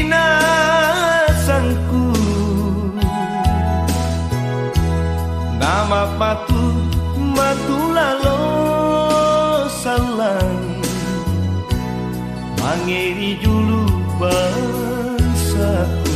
minasanku nama patu matulalo salang mangeri julu bangsaku.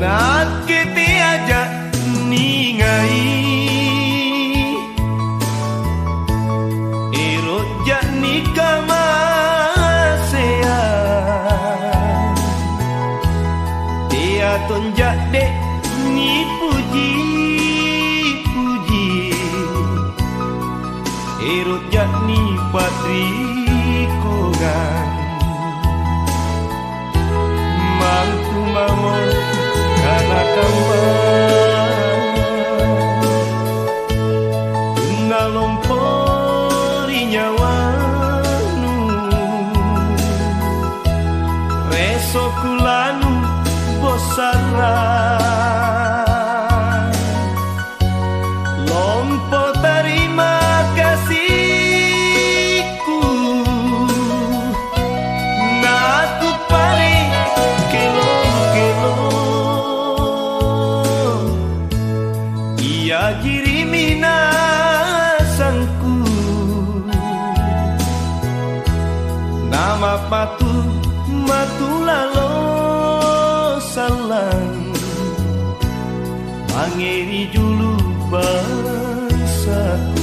Nak kete aja ningai erot jak nikah masea dia tonjak dek ni puji puji erot jak ni patri kogan mangku mau karena kembang nalompori nyawanu reso kulanu bosara lompo terima kasihku naku pare ia kiri minasanku nama patu matulalo salang mangeri julu bangsaku.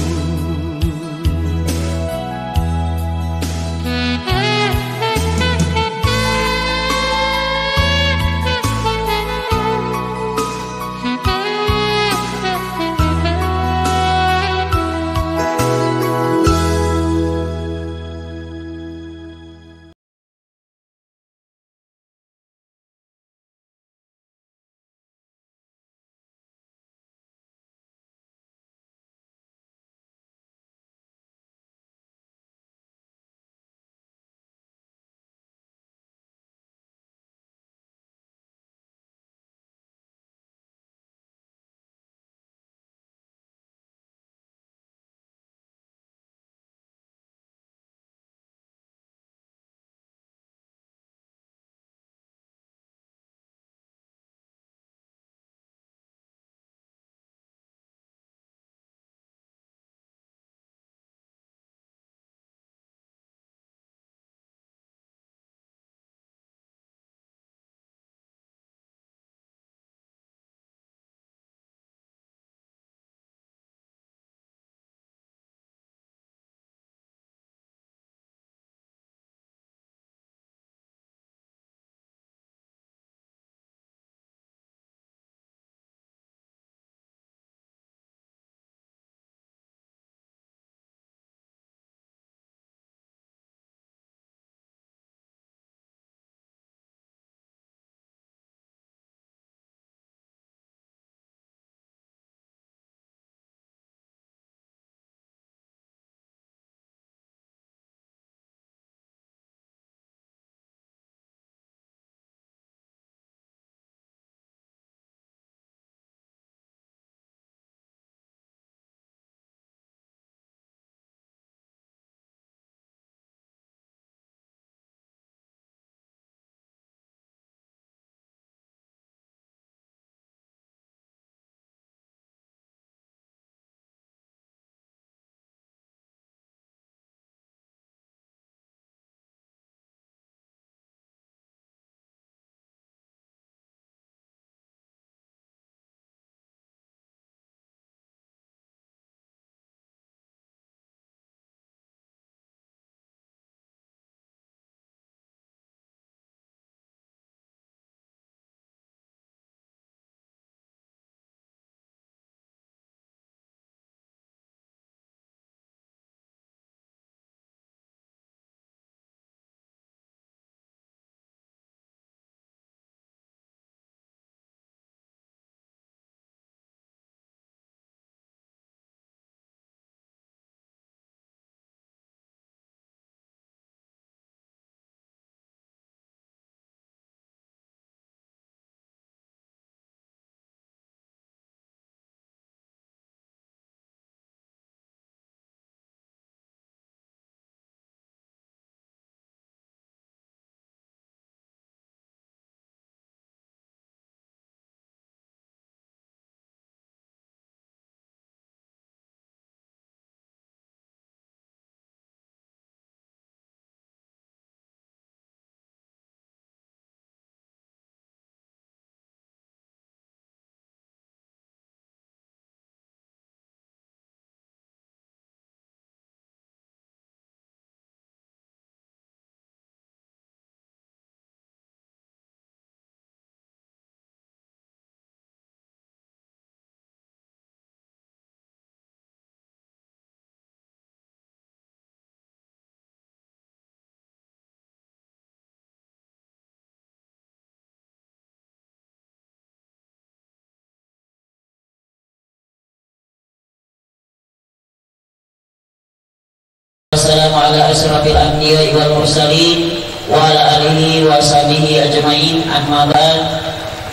asrafil anbiya'i wal mursalin wa ala alihi wa sahbihi ajma'in. Amma ba'd.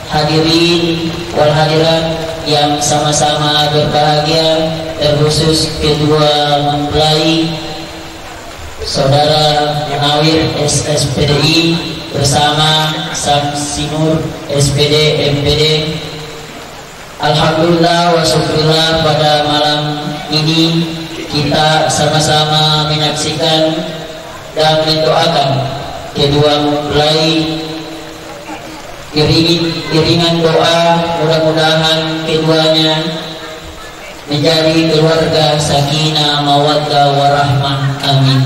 Hadirin wal hadirat yang sama-sama berbahagia, terkhusus kedua mempelai Saudara Munawir SSPDI bersama Samsinur SPD MPD. Alhamdulillah wa syukurillah, pada malam ini kita sama-sama menyaksikan dan mendoakan kedua mempelai. Iringan doa, mudah-mudahan keduanya menjadi keluarga sakinah mawaddah warahmah, amin.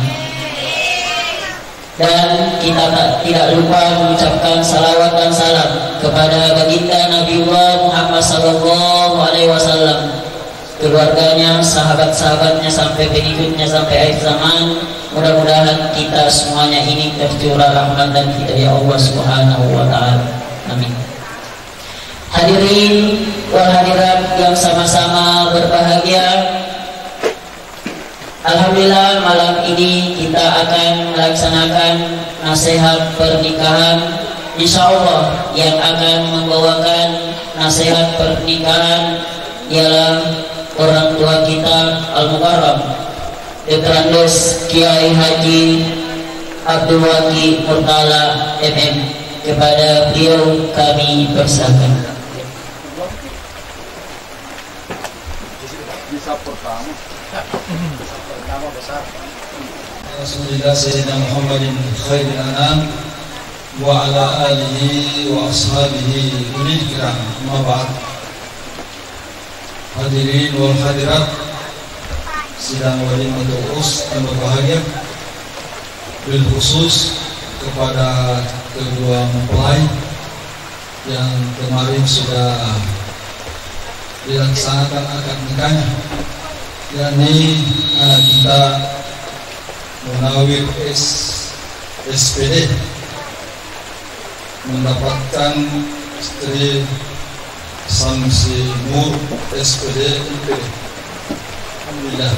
Dan kita tidak lupa mengucapkan salawat dan salam kepada baginda Nabiullah Muhammad SAW, keluarganya, sahabat-sahabatnya, sampai pengikutnya sampai akhir zaman. Mudah-mudahan kita semuanya ini tercurah rahmat dan hidayah Allah Subhanahu wa Ta'ala. Amin. Hadirin wal hadirat yang sama-sama berbahagia, alhamdulillah malam ini kita akan melaksanakan nasihat pernikahan. Insyaallah yang akan membawakan nasihat pernikahan ialah orang tua kita Al-Mukarram Dr. Andes Kiai Haji Abdul Waki Murtala MM. Kepada beliau kami persilakan. Rasulullah Sayyidina Muhammadin khairil anam wa ala alihi wa ashabihi ulil kiram. Amma ba'd. Hadirin wal hadirat sidang walimatul urus yang berbahagia, bil khusus kepada kedua mempelai yang kemarin sudah dilaksanakan akad nikahnya, yakni anak kita Munawir SPD mendapatkan istri Samsinur SPD MPD. Alhamdulillah,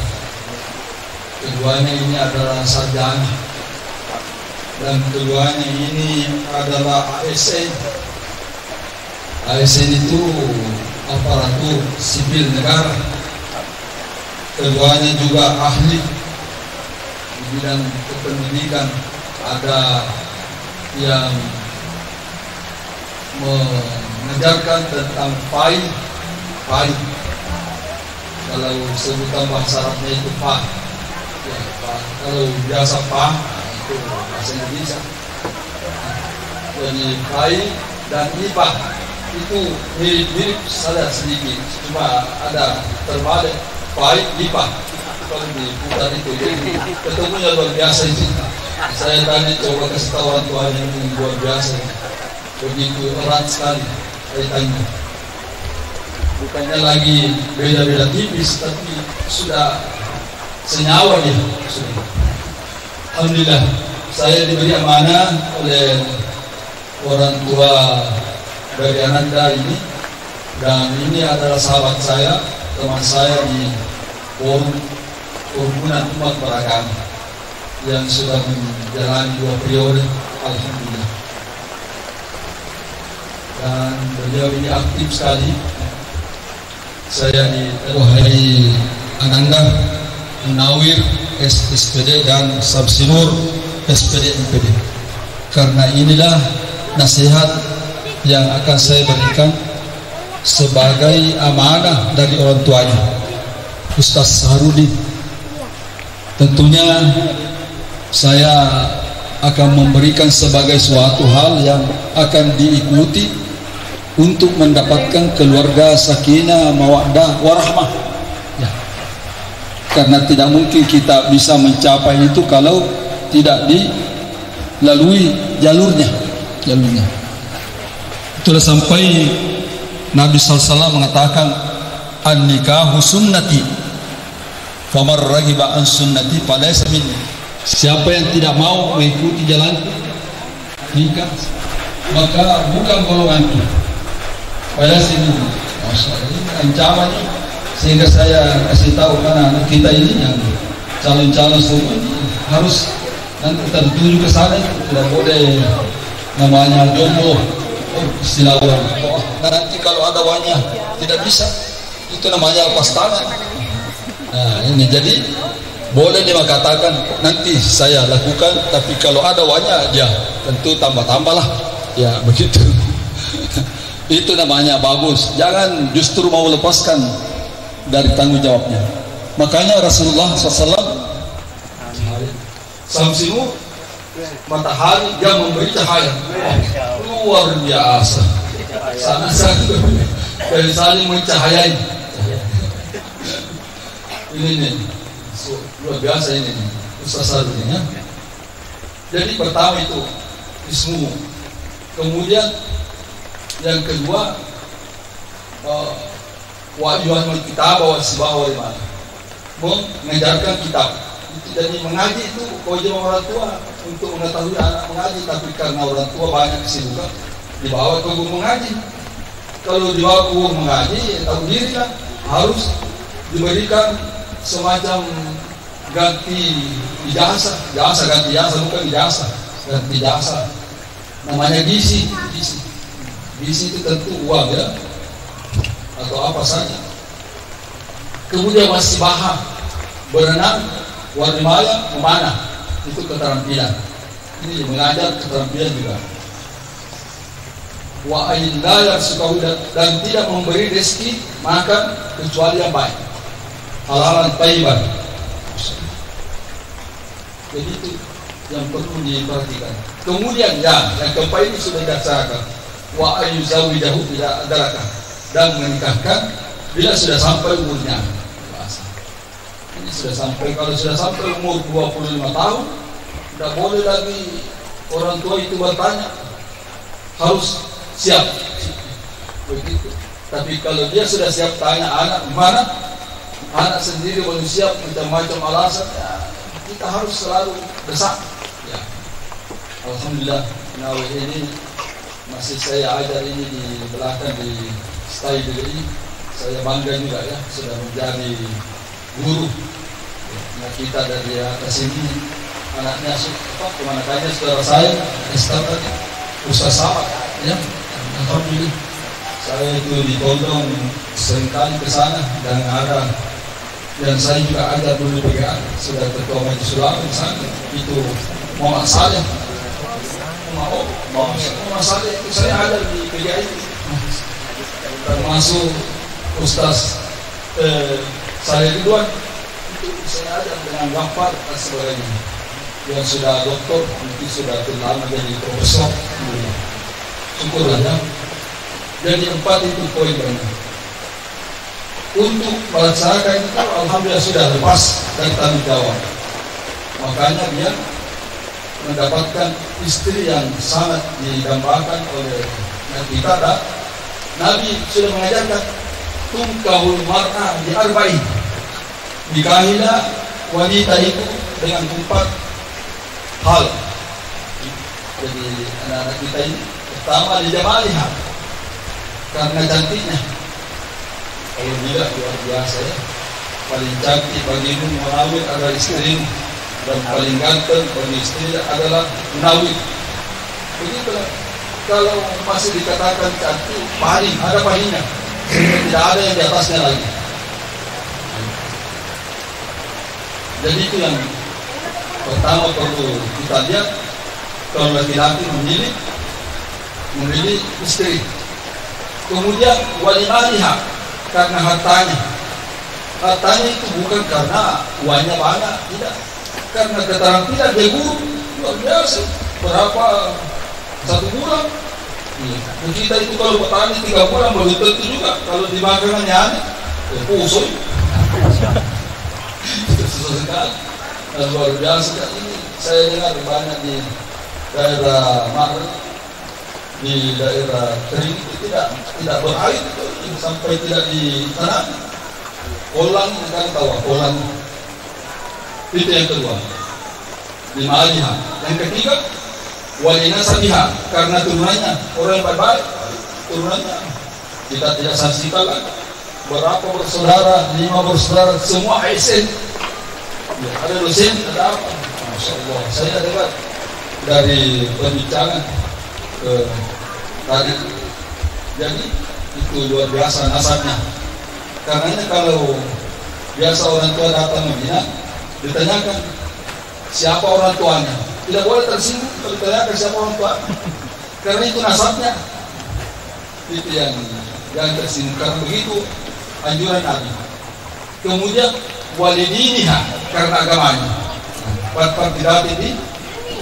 keduanya ini adalah sarjana dan keduanya ini adalah ASN. ASN itu aparatur sipil negara. Keduanya juga ahli di bidang kependidikan. Ada yang mengajarkan tentang PAI. Kalau sebutan bahasa Arabnya itu PA. Ya, PA. Kalau biasa PA itu bahasa Indonesia. Jadi PAI dan IPA itu mirip-mirip saja sedikit, cuma ada terbalik. PAI IPA kalau diputar itu jadi ketemunya luar biasa itu. Saya tadi coba kasih tahu orang tuanya ini luar biasa, begitu erat sekali kaitannya. Bukannya lagi beda-beda tipis, tapi sudah senyawa dia. Alhamdulillah, saya diberi amanah oleh orang tua dari Ananda ini, dan ini adalah sahabat saya, teman saya di Perhimpunan Umat Beragama yang sudah menjalani 2 periode, alhamdulillah. Dan beliau ini aktif sekali. Saya di Ananda Munawir SPD dan Samsinur SPD MPD. Karena inilah nasihat yang akan saya berikan sebagai amanah dari orang tuanya, Ustaz Saharudin. Tentunya saya akan memberikan sebagai suatu hal yang akan diikuti untuk mendapatkan keluarga sakinah mawaddah warahmah ya. Karena tidak mungkin kita bisa mencapai itu kalau tidak dilalui jalurnya. Itulah sampai Nabi SAW mengatakan an-nikahu sunnati famar ragiba an sunnati falaysa minni. Siapa yang tidak mau mengikuti jalan nikah maka bukan golonganku. Falaysa minni. Ini ancaman, sehingga saya kasih tahu karena anak kita ini yang calon-calon semua harus nanti kita tuju ke sana, tidak boleh namanya jomblo istilah orang. Nanti kalau ada wanya tidak bisa, itu namanya lepas tangan. Nah ini jadi boleh dia katakan nanti saya lakukan, tapi kalau ada wanya dia tentu tambah-tambah lah, ya begitu. Itu namanya bagus. Jangan justru mau lepaskan dari tanggung jawabnya. Makanya Rasulullah SAW Samsimu matahari dia memberi cahaya luar biasa, sangat dari saling mencahayai. Ini nih luar biasa ini Ustaz Sarul ini ya. Jadi pertama itu ismu, kemudian yang kedua wa'yuhan kitab wa sibahu wa mengajarkan kitab. Jadi mengaji itu kewajiban orang tua untuk mengetahui anak mengaji, tapi karena orang tua banyak kesibukan dibawa ke guru mengaji. Kalau dibawa ke guru mengaji, tahu diri kan harus diberikan semacam ganti ijazah, ganti ijazah bukan ijazah, ganti ijazah. Namanya gizi itu tentu uang ya, atau apa saja. Kemudian masih paham berenang, warnimaya, memanah, itu keterampilan. Ini mengajar keterampilan juga. Wa ayyala yarsukahu, dan tidak memberi rezeki makan kecuali yang baik, halalan thayyiban. Jadi itu yang perlu diperhatikan. Kemudian yang keempat ini sudah dikatakan, wa ayyuzawijahu bila adraka, dan menikahkan bila sudah sampai umurnya. Ini sudah sampai, kalau sudah sampai umur 25 tahun tidak boleh lagi orang tua itu bertanya, harus siap begitu. Tapi kalau dia sudah siap tanya anak gimana, anak sendiri belum siap, macam-macam alasan ya, kita harus selalu desak ya. Alhamdulillah Nawi ini masih saya ajar ini di belakang di stay ini, saya bangga juga ya sudah menjadi guru. Nah kita dari atas ini anaknya kemana-mana saudara saya Ustaz Samad ya. Alhamdulillah saya itu di Gondong seringkali ke sana, dan ada yang saya juga ajar dulu PGA, sudah ketua Majelis Ulama di sana, itu Muhammad Saleh. Muhammad Saleh itu saya ajar di PGA itu, termasuk Ustaz Saleh Ridwan itu saya ajar dengan Ghaffar dan sebagainya, yang sudah doktor, mungkin sudah lama jadi profesor. Syukurlah ya. Jadi 4 itu poin banyak. Untuk melaksanakan itu alhamdulillah sudah lepas dari tanggung jawab. Makanya dia mendapatkan istri yang sangat didambakan oleh kita. Dan Nabi sudah mengajarkan tungkahul mar'ah di arba'in, nikahilah wanita itu dengan 4 hal. Jadi anak-anak kita ini pertama di jamaliha, karena cantiknya. Kalau tidak luar biasa ya. Paling cantik bagimu Munawir adalah istrimu, dan paling ganteng bagi istri adalah Munawir. Begitulah. Kalau masih dikatakan cantik, paling ada palingnya, tidak ada yang di atasnya lagi. Jadi itu yang pertama perlu kita lihat. Kalau laki-laki memilih istri. Kemudian walimaliha, karena hartanya. Hartanya itu bukan karena uangnya banyak, tidak. Karena keterampilan dia guru luar biasa. Berapa 1 bulan? Kita itu kalau petani 3 bulan belum tentu juga. Kalau dimakan hanya aneh, pusing. Itu susah sekali. Dan luar biasa ini. Saya dengar banyak di daerah Maret, di daerah kering itu tidak berair itu, sampai tidak ditanam. Kolang, kan tahu kolang. Itu yang kedua. Di Ma'aliha. Yang ketiga, walina sabiha, karena turunannya orang yang baik-baik, turunannya kita tidak saksikan lagi. Berapa bersaudara, 5 bersaudara, semua ASN. Ya, ada dosen, ada apa? Masya Allah, saya dengar dari perbincangan tadi, jadi itu luar biasa nasabnya. Karenanya kalau biasa orang tua datang membina, ditanyakan siapa orang tuanya, tidak boleh tersinggung kalau ditanyakan siapa orang tua, karena itu nasabnya. Itu yang tersinggung, karena begitu anjuran Nabi. Kemudian walidiniha, karena agamanya. Part tidak ini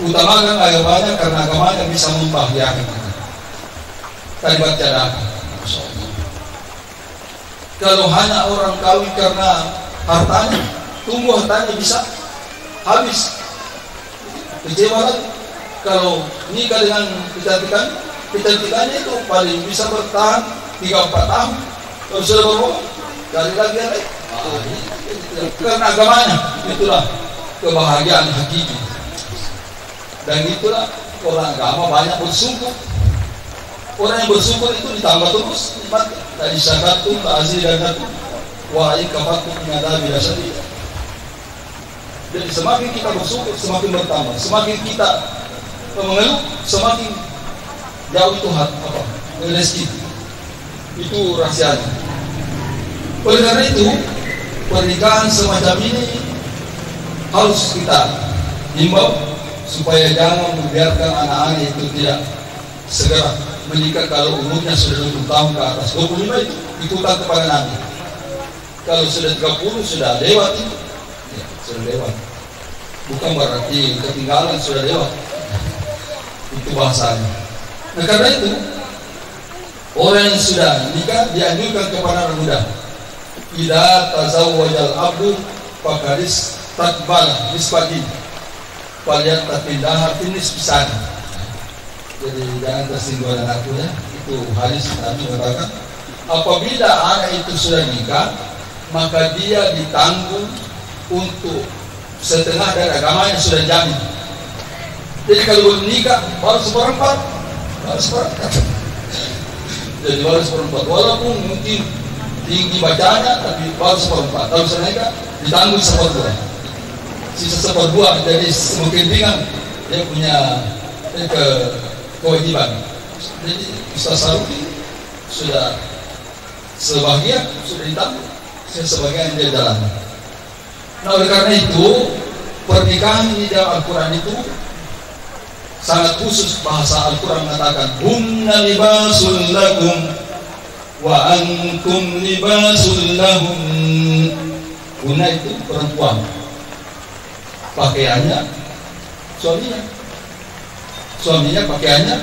utamakan agamanya, karena agamanya bisa membahagiakan kita. Kalimat cadang. Kalau hanya orang kawin karena hartanya, tunggu hartanya bisa habis, kecewa lagi. Kalau nikah dengan kecantikannya itu paling bisa bertahan 3-4 tahun. Kalau sudah berubah, cari lagi yang lain. Karena agamanya, itulah kebahagiaan hakiki. Dan itulah orang agama banyak bersyukur. Orang yang bersyukur itu ditambah terus nikmat. Tadi syakatum ta'azir dan natum wa in kafartum min adzabi lasyadid. Jadi semakin kita bersyukur semakin bertambah, semakin kita mengeluh semakin jauh Tuhan rezeki. Itu rahasianya. Oleh karena itu pernikahan semacam ini harus kita himbau supaya jangan membiarkan anak-anak itu tidak segera menikah kalau umurnya sudah 20 tahun ke atas. 25 itu ikutan kepada Nabi. Kalau sudah 30 sudah lewat itu, ya, sudah lewat. Bukan berarti ketinggalan, sudah lewat. Itu bahasanya. Nah karena itu orang yang sudah nikah dianjurkan kepada anak muda. Idza tazawwajal abdu faqadis takbal nisbati. Kalian terpindah finis pisan. Jadi jangan tersinggung anakku ya. Itu hadis Nabi mengatakan, apabila anak itu sudah nikah, maka dia ditanggung untuk setengah dari agamanya sudah jamin. Jadi kalau belum nikah baru seperempat, jadi baru seperempat. Walaupun mungkin tinggi bacanya, tapi baru seperempat. Kalau sudah nikah ditanggung seperdua, sisa seperdua. Jadi semakin ringan dia punya kewajiban. Jadi Ustaz Saruki sudah sebagian sudah ditanggung, sebagian dia jalan. Nah oleh karena itu pernikahan di dalam Al-Quran itu sangat khusus. Bahasa Al-Quran mengatakan hunna libasul lakum wa antum libasul lahum. Hunna itu perempuan, pakaiannya suaminya pakaiannya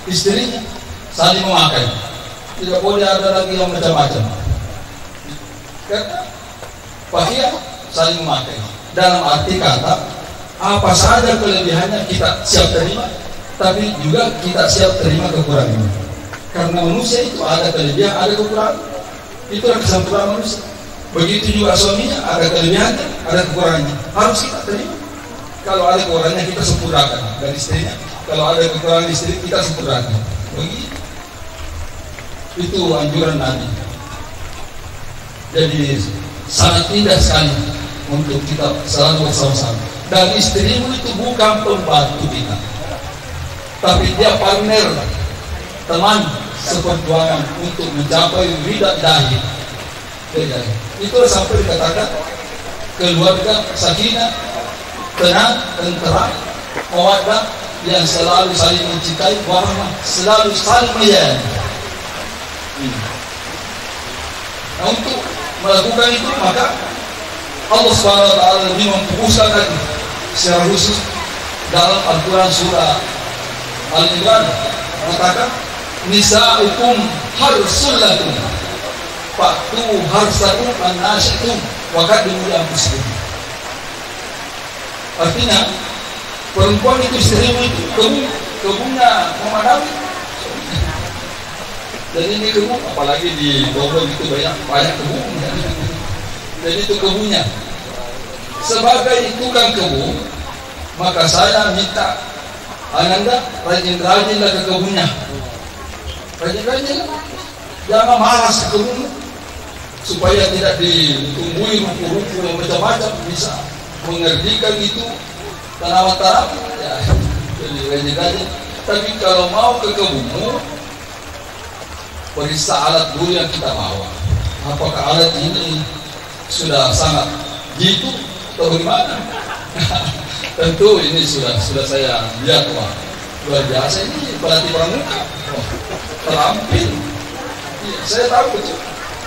istrinya, saling memakai. Tidak boleh ada lagi yang macam-macam. Karena pakaian saling memakai. Dalam arti kata apa saja kelebihannya kita siap terima, tapi juga kita siap terima kekurangannya. Karena manusia itu ada kelebihan, ada kekurangan. Itulah kesempurnaan manusia. Begitu juga suaminya ada kelebihannya, ada kekurangannya. Harus kita terima. Kalau ada kekurangannya kita sempurnakan, dan istrinya. Kalau ada kekurangan istri kita sempurnakan. Begitu. Itu anjuran Nabi. Jadi sangat indah sekali untuk kita selalu bersama-sama. Dan istrimu itu bukan pembantu kita, tapi dia partner, teman seperjuangan untuk mencapai ridha ilahi. Itulah sampai dikatakan keluarga sakinah, tenang, tentera, mawaddah, yang selalu saling mencintai, warahmah, selalu saling menyayangi. Nah, untuk melakukan itu maka Allah Subhanahu wa taala lebih memfokuskan lagi secara khusus dalam Al-Quran surah Al-Imran mengatakan nisa'ukum harsul lakum fa'tu harsakum an-nasyitum wa qaddimu li anfusikum. Artinya perempuan itu istrimu itu kebunnya memadai. Dan ini kebun, apalagi di Bogor itu banyak kebun. Jadi itu kebunnya. Sebagai tukang kebun, maka saya minta Ananda rajin-rajinlah ke kebunnya. Rajin-rajinlah. Jangan malas ke kebun, supaya tidak ditumbuhi rumput-rumput yang macam-macam, bisa mengerdikan itu tanaman-tanaman ya jadi rajin-rajin. Tapi kalau mau ke kebunmu, periksa alat dulu yang kita bawa. Apakah alat ini sudah sangat gitu atau bagaimana? Tentu ini sudah saya lihat, wah luar biasa ini pelatih pramuka, terampil. Ya, saya tahu betul.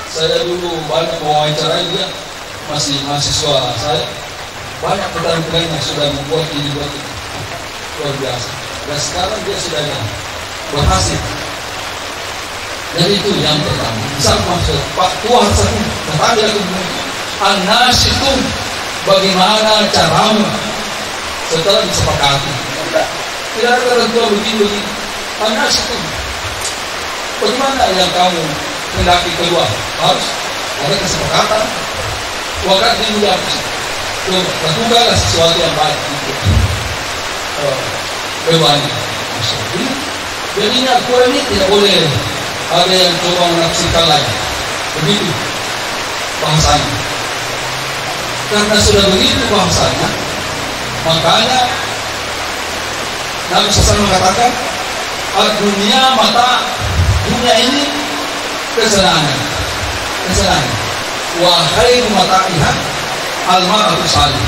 Saya dulu banyak mewawancarai dia, masih mahasiswa saya. Banyak petani-petani yang sudah membuat ini buat itu. Luar biasa. Dan sekarang dia sudah berhasil. Jadi itu yang pertama. Misal maksud Pak Tuhan satu, tetangga aku an-nasitum, bagaimana caramu setelah disepakati. Tidak ada ketentuan begini. An-nasitum, bagaimana yang kamu hendaki keluar? Harus ada kesepakatan. Waktu ini lakukanlah sesuatu yang baik untuk bebannya. Jadinya kue ini tidak boleh ada yang coba menafsirkan lagi. Begitu bahasanya. Karena sudah begitu bahasanya, makanya Nabi SAW mengatakan, dunia mata, dunia ini kesenangan. Wahai mata'iha al-mar'atu salih.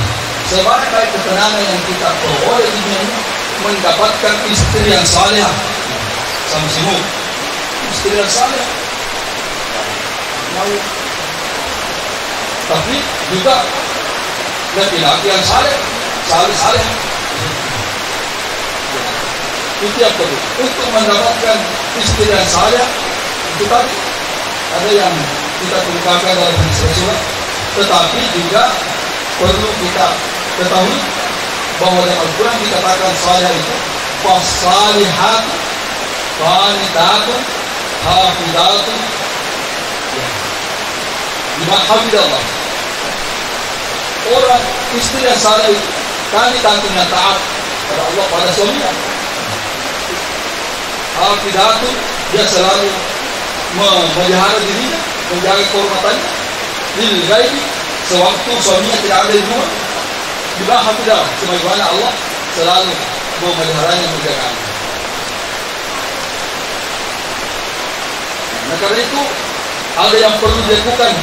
Sebaik-baik ketenangan yang kita peroleh di dunia ini, mendapatkan istri yang saleh. Sama semua istri yang saleh. Tapi juga laki-laki yang saleh. Itu yang perlu. Untuk mendapatkan istri yang saleh, itu tadi ada yang kita kemukakan dalam hadis Rasulullah. Tetapi juga perlu kita ketahui bahwa dalam Al-Quran dikatakan salih itu fasalihat, qanitatun, hafidatun, lima hamidallah. Orang istri yang salih itu qanitatun, yang taat pada Allah, pada suaminya. Hafidatun, dia selalu memelihara dirinya, menjaga kehormatannya. Lil ghaibi, sewaktu suaminya tidak ada di rumah, juga hafidah, sebagaimana Allah selalu memeliharanya, menjaganya. Nah, karena itu ada yang perlu dilakukan.